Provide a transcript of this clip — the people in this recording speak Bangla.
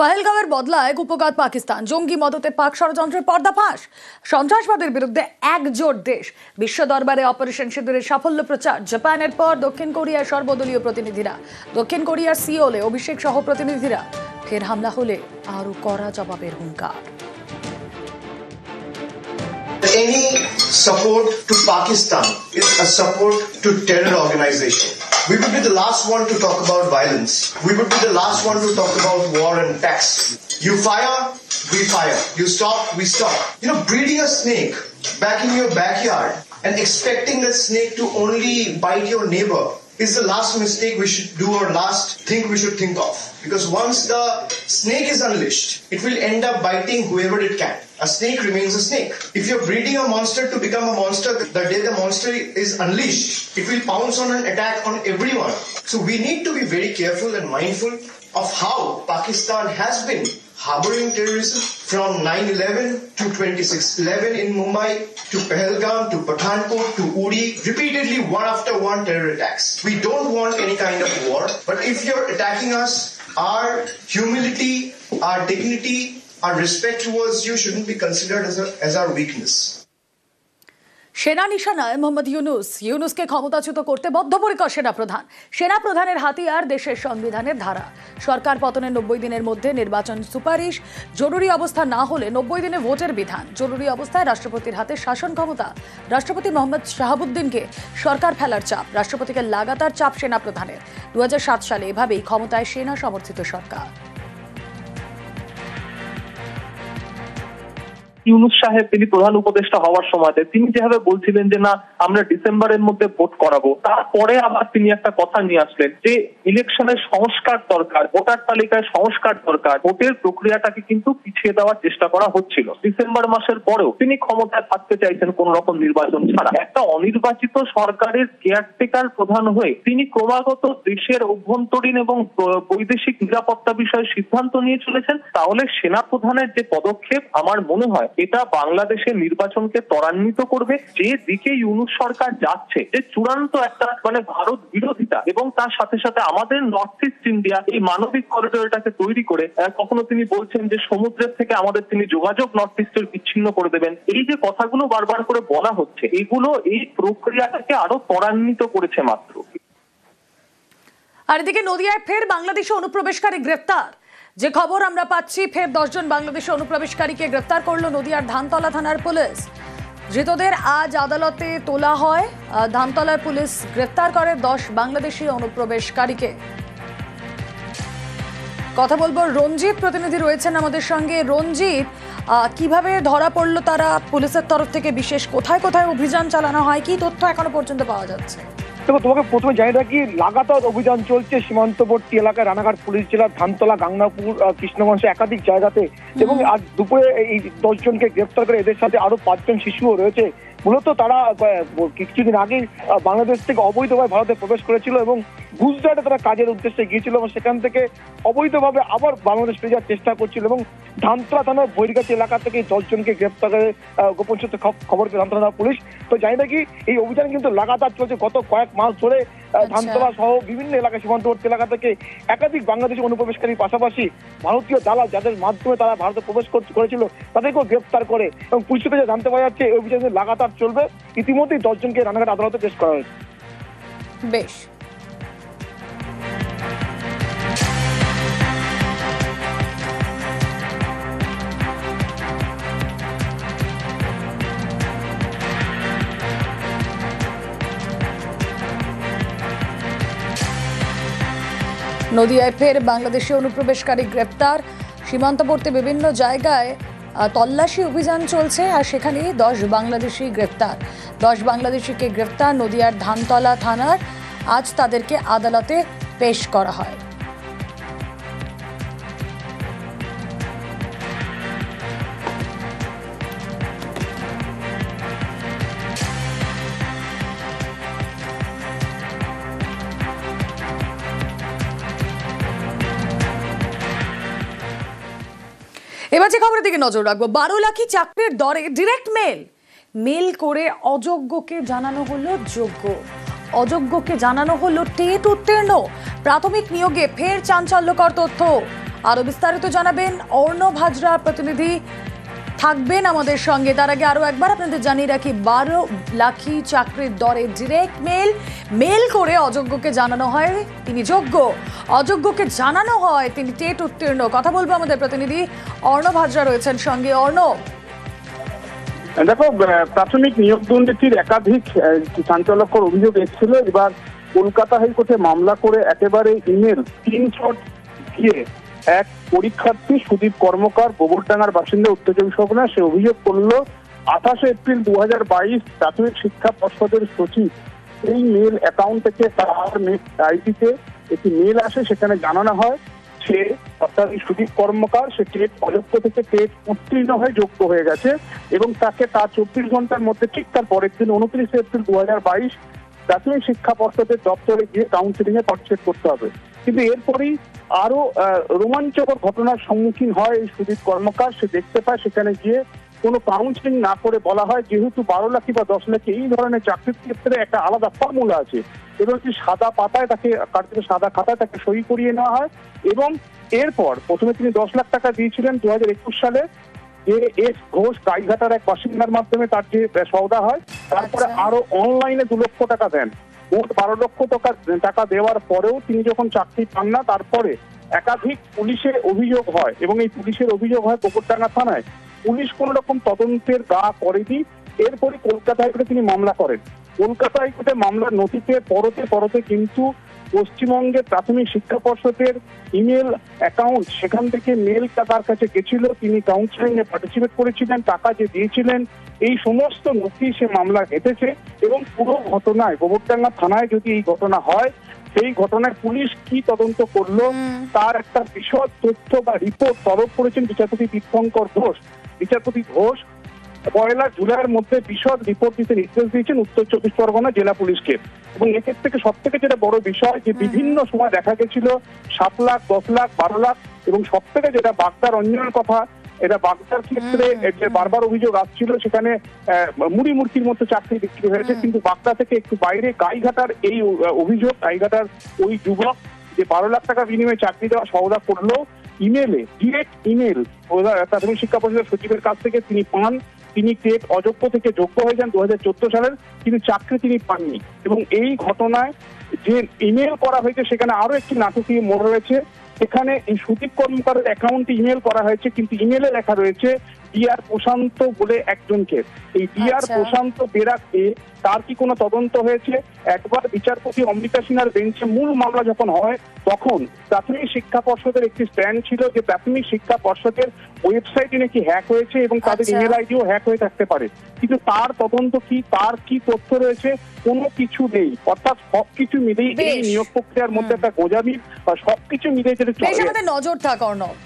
পহেলগাঁওয়ের বদলায় কুপঘাত পাকিস্তান, জঙ্গি মদতে পাক ষড়যন্ত্রের পর্দাফাঁস, সন্ত্রাসবাদের বিরুদ্ধে একজোট দেশ, বিশ্ব দরবারে অপারেশন সিঁদুরের সাফল্য প্রচার। জাপানের পর দক্ষিণ কোরিয়ার সর্বদলীয় প্রতিনিধিরা, দক্ষিণ কোরিয়ার সিওলে অভিষেক সহ প্রতিনিধিরা। ফের হামলা হলে আরো কড়া জবাবের হুঙ্কার। Any support to Pakistan is a support to terror organization. We would be the last one to talk about violence. We would be the last one to talk about war and tax. You fire, we fire. You stop, we stop. Breeding a snake back in your backyard and expecting that snake to only bite your neighbor is the last mistake we should do, or last thing we should think of. Because once the snake is unleashed, it will end up biting whoever it can. A snake remains a snake. If you're breeding a monster to become a monster, the day the monster is unleashed, it will pounce on and attack on everyone. So we need to be very careful and mindful of how Pakistan has been harboring terrorism from 9/11 to 26/11 in Mumbai, to Pahalgam, to Pathankot, to Uri, repeatedly one after one terror attacks. We don't want any kind of war, but if you're attacking us, our humility, our dignity, our respect towards you shouldn't be considered as our weakness. সেনা নিশানায় মোহাম্মদ ইউনুসকে ক্ষমতাচ্যুত করতে বদ্ধপরিকর সেনাপ্রধানের হাতিয়ার দেশের সংবিধানের ধারা। সরকার পতনের 90 দিনের মধ্যে নির্বাচন সুপারিশ, জরুরি অবস্থা না হলে 90 দিনে ভোটের বিধান। জরুরি অবস্থায় রাষ্ট্রপতির হাতে শাসন ক্ষমতা। রাষ্ট্রপতি মোহাম্মদ শাহাবুদ্দিনকে সরকার ফেলার চাপ, রাষ্ট্রপতিকে লাগাতার চাপ সেনাপ্রধানের। 2007 সালে এভাবেই ক্ষমতায় সেনা সমর্থিত সরকার। ইউনুস সাহেব তিনি প্রধান উপদেষ্টা হওয়ার সময়তে তিনি যেভাবে বলছিলেন যে না আমরা ডিসেম্বরের মধ্যে ভোট করাবো, তারপরে আবার তিনি একটা কথা নিয়ে আসলেন যে ইলেকশনের সংস্কার দরকার, ভোটার তালিকায় সংস্কার দরকার, ভোটের প্রক্রিয়াটাকে কিন্তু পিছিয়ে দেওয়ার চেষ্টা করা হচ্ছিল। ডিসেম্বর মাসের পরেও তিনি ক্ষমতায় থাকতে চাইছেন কোন রকম নির্বাচন ছাড়া। একটা অনির্বাচিত সরকারের কেয়ারটেকার প্রধান হয়ে তিনি ক্রমাগত দেশের অভ্যন্তরীণ এবং বৈদেশিক নিরাপত্তা বিষয়ে সিদ্ধান্ত নিয়ে চলেছেন। তাহলে সেনা প্রধানের যে পদক্ষেপ আমার মনে হয় এটা বাংলাদেশের নির্বাচনকে ত্বরান্বিত করবে। যে দিকে ইউনুস সরকার যাচ্ছে, যে চূড়ান্ত একটা ভারত বিরোধিতা, এবং তার সাথে সাথে আমাদের নর্থ ইস্ট ইন্ডিয়া এই মানবিক করিডোরটাকে তৈরি করে কখনো তিনি বলছেন যে সমুদ্রের থেকে আমাদের তিনি যোগাযোগ নর্থ ইস্টের বিচ্ছিন্ন করে দেবেন। এই যে কথাগুলো বারবার করে বলা হচ্ছে, এগুলো এই প্রক্রিয়াটাকে আরো ত্বরান্বিত করেছে মাত্র। আর এদিকে নদিয়ায় ফের বাংলাদেশে অনুপ্রবেশকারী গ্রেফতার। যে খবর আমরা পাচ্ছি, ফের 10 জন বাংলাদেশি অনুপ্রবেশকারীকে গ্রেফতার করল নদিয়ার ধানতলা থানার পুলিশ। ধৃতদের আজ আদালতে তোলা হয়। ধানতলার পুলিশ গ্রেফতার করে 10 বাংলাদেশি অনুপ্রবেশকারীকে। কথা বলবো, রঞ্জিত প্রতিনিধি রয়েছেন আমাদের সঙ্গে। রঞ্জিত, কিভাবে ধরা পড়লো তারা পুলিশের তরফ থেকে? বিশেষ কোথায় কোথায় অভিযান চালানো হয়, কি তথ্য এখনো পর্যন্ত পাওয়া যাচ্ছে? তোমাকে প্রথমে জানিয়ে রাখি, লাগাতার অভিযান চলছে সীমান্তবর্তী এলাকায়, রানাঘাট পুলিশ জেলার ধানতলা, গাংনাপুর, কৃষ্ণগঞ্জ একাধিক জায়গাতে। এবং আজ দুপুরে এই 10 জনকে গ্রেফতার করে এদের সাথে আরো 5 জন শিশুও রয়েছে। মূলত তারা কিছুদিন আগে বাংলাদেশ থেকে অবৈধভাবে ভারতে প্রবেশ করেছিল এবং গুজরাটে তারা কাজের উদ্দেশ্যে গিয়েছিল এবং সেখান থেকে অবৈধভাবে আবার বাংলাদেশ ফিরে যাওয়ার চেষ্টা করছিল। এবং ধানতলা থানার বৈরগাছি এলাকা থেকে 10 জনকে গ্রেফতার করে গোপন সূত্রে খবর পেয়ে ধানতলা থানা পুলিশ। তো জানি নাকি এই অভিযান কিন্তু লাগাতার চলছে গত কয়েক মাস ধরে। ধানতলা সহ বিভিন্ন এলাকা, সীমান্তবর্তী এলাকা থেকে একাধিক বাংলাদেশি অনুপ্রবেশকারীর পাশাপাশি ভারতীয় দালাল যাদের মাধ্যমে তারা ভারতে প্রবেশ করেছিল তাদেরকেও গ্রেফতার করে। এবং পুলিশ থেকে জানতে পারা যাচ্ছে এই অভিযান লাগাতার চলবে। ইতিমধ্যেই 10 জনকে রানাঘাট আদালতে পেশ করা হয়েছে। বেশ। নদিয়ায় ফের বাংলাদেশি অনুপ্রবেশকারী গ্রেপ্তার। সীমান্তবর্তী বিভিন্ন জায়গায় তল্লাশি অভিযান চলছে আর সেখানে 10 বাংলাদেশি গ্রেপ্তার। 10 বাংলাদেশিকে গ্রেপ্তার নদিয়ার ধানতলা থানার। আজ তাদেরকে আদালতে পেশ করা হয়। এবার যে খবরের দিকে নজর রাখবো, 12 লাখি চাকরির দরে ডিরেক্ট মেল করে অযোগ্যকে জানানো হলো যোগ্য। অযোগ্যকে জানানো হলো টেট উত্তীর্ণ। প্রাথমিক নিয়োগে ফের চাঞ্চল্যকর তথ্য। আরো বিস্তারিত জানাবেন অর্ণব হাজরা প্রতিনিধি থাকবেন আমাদের সঙ্গে। তার আগে আরো একবার আপনাদের জানিয়ে রাখি 12 লাখি চাকরির দরে ডিরেক্ট মেল করে অযোগ্যকে জানানো হয় তিনি যোগ্য, অযোগ্যকে জানানো হয় তিনি টেট উত্তীর্ণ। কথা বলবো আমাদের প্রতিনিধি অর্ণব হাজরা রয়েছেন সঙ্গে। অর্ণব, দেখো, প্রাথমিক নিয়োগ দুর্নীতির একাধিক চাঞ্চল্যকর অভিযোগ এসেছিল। এবার কলকাতা হাইকোর্টে মামলা করে একেবারে ইমেল স্ক্রিনশট দিয়ে এক পরীক্ষার্থী সুদীপ কর্মকার গোবরডাঙ্গার বাসিন্দা উত্তর চব্বিশ পরগনা সে অভিযোগ করলো 28 এপ্রিল 2022 প্রাথমিক শিক্ষা পর্ষদের সচিব এই মেল অ্যাকাউন্ট থেকে তার আইডিতে একটি মেল আসে, সেখানে জানানো হয় সে অর্থাৎ সুদীপ কর্মকার সে টেট অযোগ্য থেকে টেট উত্তীর্ণ হয়ে যোগ্য হয়ে গেছে এবং তাকে তার 24 ঘন্টার মধ্যে ঠিক তার পরের দিন 29 এপ্রিল 2022 প্রাথমিক শিক্ষা পর্ষদের দপ্তরে গিয়ে কাউন্সিলিং এ পার্টিসিপেট করতে হবে। কিন্তু এরপরই আরো রোমাঞ্চকর ঘটনার সম্মুখীন হয় এই সুদীপ কর্মকার। সে দেখতে পায় সেখানে গিয়ে কোনো কাউন্সিলিং না করে বলা হয় যেহেতু 12 লাখি বা 10 লাখি এই ধরনের চাকরির ক্ষেত্রে একটা আলাদা ফর্মুলা আছে এবং একটি সাদা পাতায় তাকে সাদা খাতায় তাকে সই করিয়ে নেওয়া হয় এবং এরপর প্রথমে তিনি 10 লাখ টাকা দিয়েছিলেন 2021 সালে এস ঘোষ গাইঘাটার এক বাসিন্দার মাধ্যমে তার যে সওদা হয়, তারপরে আরো অনলাইনে 2 লক্ষ টাকা দেন। মোট 12 লক্ষ টাকা দেওয়ার পরেও তিনি যখন চাকরি পান না, তারপরে একাধিক পুলিশে অভিযোগ হয় এবং এই পুলিশের অভিযোগ হয় গোবরডাঙ্গা থানায়। পুলিশ কোন রকম তদন্তের গা করেনি। এরপরে কলকাতা হাইকোর্টে তিনি মামলা করেন। কলকাতা হাইকোর্টে মামলার নথিতে পরতে কিন্তু পশ্চিমবঙ্গের প্রাথমিক শিক্ষা পর্ষদের ইমেল অ্যাকাউন্ট সেখান থেকে মেল তার কাছে গেছিল, তিনি কাউন্সিলিং এ পার্টিসিপেট করেছিলেন, টাকা যে দিয়েছিলেন, এই সমস্ত নথি সে মামলা ঘটেছে এবং পুরো ঘটনায় গোবরডাঙ্গা থানায় যদি এই ঘটনা হয় সেই ঘটনায় পুলিশ কি তদন্ত করলো তার একটা বিশদ তথ্য বা রিপোর্ট তলব করেছেন বিচারপতি তীর্থঙ্কর ঘোষ। বিচারপতি ঘোষ 1 জুলাইয়ের মধ্যে বিশদ রিপোর্ট দিতে নির্দেশ দিয়েছেন উত্তর চব্বিশ পরগনা জেলা পুলিশকে এবং এক্ষেত্রে থেকে সব থেকে যেটা বড় বিষয় যে বিভিন্ন সময় দেখা গেছিল 7 লাখ 10 লাখ 12 লাখ এবং সব থেকে যেটা বাগদার অন্যান্য কথা, এটা বাগদার ক্ষেত্রে যে বারবার অভিযোগ আসছিল সেখানে মুড়ি মুড়কির মতো চাকরি বিক্রি হয়েছে, কিন্তু বাগদা থেকে একটু বাইরে গাইঘাটার এই অভিযোগ, গাইঘাটার ওই যুবক যে 12 লাখ টাকা বিনিময়ে চাকরি দেওয়া সওদা করলো ইমেলে, ডিরেক্ট ইমেল প্রাথমিক শিক্ষা পর্ষদের সচিবের কাছ থেকে তিনি পান। তিনি টেট অযোগ্য থেকে যোগ্য হয়ে যান 2014 সালের, কিন্তু চাকরি তিনি পাননি এবং এই ঘটনায় যে ইমেল করা হয়েছে সেখানে আরো একটি নাটকীয় মোড় রয়েছে। এখানে এই সুদীপ কর্মকারের অ্যাকাউন্টে ইমেল করা হয়েছে কিন্তু ইমেলে লেখা রয়েছে ডিআর প্রশান্ত বলে একজনকে। এই ডিআর প্রশান্ত বেরাকে তার কি কোনো তদন্ত হয়েছে? একবার বিচারপতি অমৃতা সিনহার বেঞ্চে মূল মামলা যখন হয় তখন প্রাথমিক শিক্ষা পর্ষদের একটি স্ট্যান্ড ছিল যে প্রাথমিক শিক্ষা পর্ষদের ওয়েবসাইটে নাকি হ্যাক হয়েছে এবং তাদের ইমেল আইডিও হ্যাক হয়ে থাকতে পারে, কিন্তু তার তদন্ত কি, তার কি তথ্য রয়েছে, কোনো কিছু নেই। অর্থাৎ সবকিছু মিলেই এই নিয়োগ প্রক্রিয়ার মধ্যে একটা গোজামিল বা সবকিছু মিলেই যেটা নজর থাক অর্ণব।